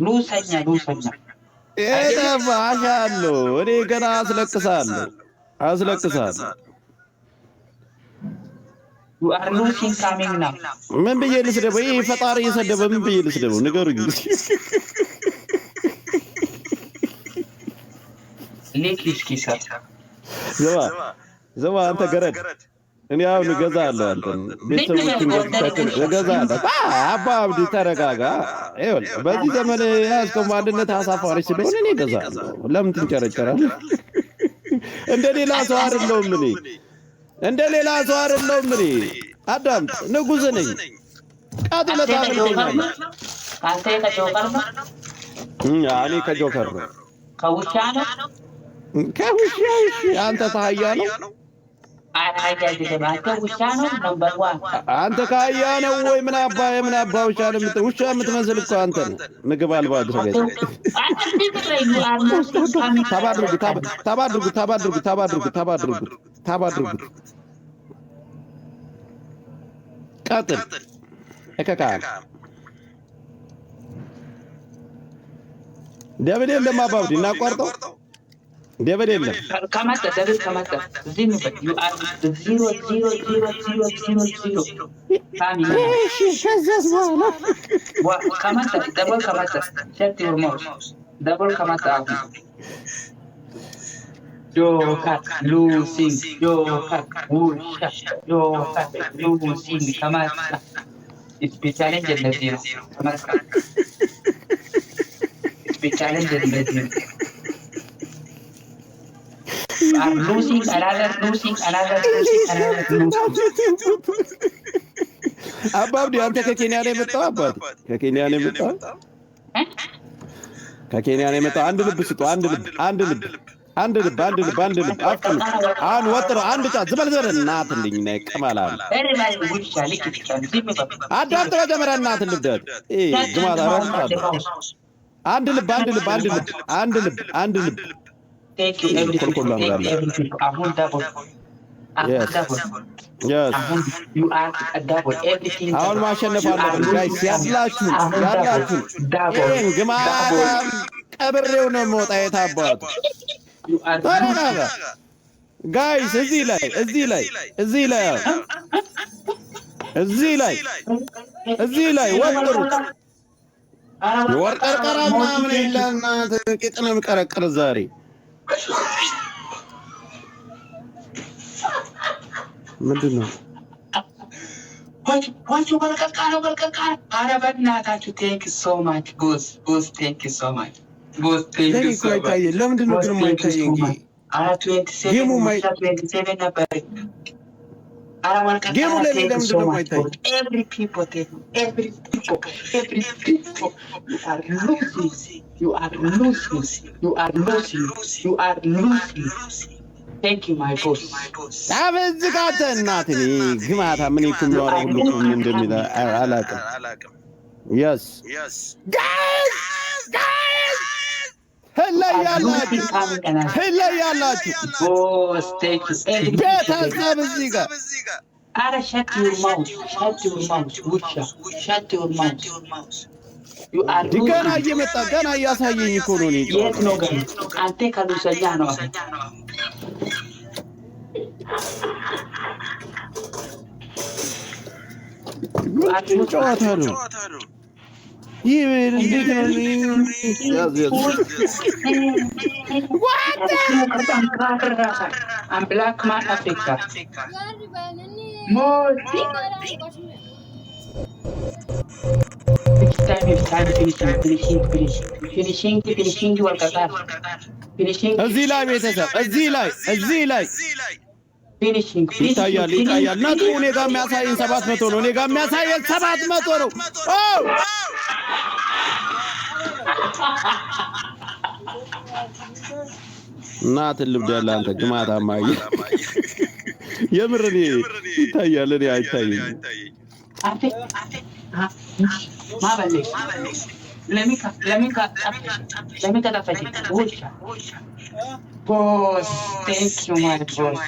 ሉሰኛ እጠፋሻለሁ እኔ ገና አስለቅሳለሁ you are losing coming now ምን ብዬ ልስደበው ይሄ ፈጣሪ የሰደበ ምን ብዬ ልስደበው ንገሩኝ ሌኪስኪሳ ዘዋ አንተ ገረድ እኔ አሁን እገዛለሁ አንተን ቤተሰቦችን እገዛለሁ አባ አብዲ ተረጋጋ ይኸውልህ በዚህ ዘመን ያዝከው ማንነት አሳፋሪ ስለሆነ እኔ እገዛለሁ ለምን ትንጨረጨራለህ እንደ ሌላ ሰው አይደለሁም እኔ አዳምጥ ንጉሥ ነኝ ቃጥለታ አንተ ከጆከር ነው እኔ ከጆከር ነው ከውሻ ነው አንተ ታያ ነው አንተ ካያ ነው ወይ ምን አባ ውሻ የምትመስል እኮ አንተ ነህ ምግብ አልባ አድርገህ ታባድርጉ ቀጥል እከካ ደብል የለም አባብዲ እናቋርጠው ደብል የለም ከመጣ እዚህ ነው you are 0 ታሚ ሸዘስ ከመጣ shut your mouth double ከመጣ Joker losing ከመጣ ስፔሻሊን እንደዚህ ነው ከመጣ ስፔሻሊን እንደዚህ ነው are losing another አባብዲ አንተ ከኬንያ ነው የመጣው አባቴ ከኬንያ ነው የመጣው አንድ ልብ ስጡ አንድ ልብ አፍጥኑ አሁን ወጥሮ አንድ ጫት ዝበልዘረ እናትልኝ ነው ቀማላ አዳምጥ መጀመሪያ እናት ልብደት ግማታ ራስ አንድ ልብ Thank you everything. Yes. You are a double. Everything. አሁን ማሸነፍ አለብን ጋይስ ያላችሁ ግማታ ቀብሬው ነው መውጣ የታባቱ ጋይስ እዚህ ላይ ወጥሩት የወርቀርቀራ ምናምን የለና ጥቂጥንም ቀረቀር ዛሬ ምንድን ነው ወንቹ በልቀቃ ኧረ በእናታችሁ ቴንክ ሶ ማች ቦስ ቴንክ ሶ ማች ቦስ ቴንክ ሶ ማች ለምንድን ነው ግን የማይታየኝ ጌሙ 27 ነበር ጌሙ ለምንድን ነው የማይታየኝ every people you are losing Thank you, my boss. አበዝጋተ እናትኔ ግማታ ምን ይኩሚያወራው ሁሉ ምን እንደሚላ አላውቅም yes guys ህላያላችሁ boss thank you ቤተሰብ እዚህ ጋር አረ shut your mouth ውሻ shut your mouth ገና እየመጣ ገና እያሳየኝ እኮ ነው እኔ የት ነው ገና አንተ ከሉሰኛ ነው ጨዋታ ነው ይህ እንዴት ነው ያዝ I'm black man Africa finishing እዚህ ላይ ቤተሰብ እዚህ ላይ finishing ይታያል ነጥቡ እኔ ጋር የሚያሳየን 700 ነው እኔ ጋር የሚያሳየን 700 ነው እናት ልብዳላ አንተ ግማታ ማይ የምር እኔ ይታያል እኔ አይታየኝ አንተ ማበለሽ ለሚካ boss thank you my boss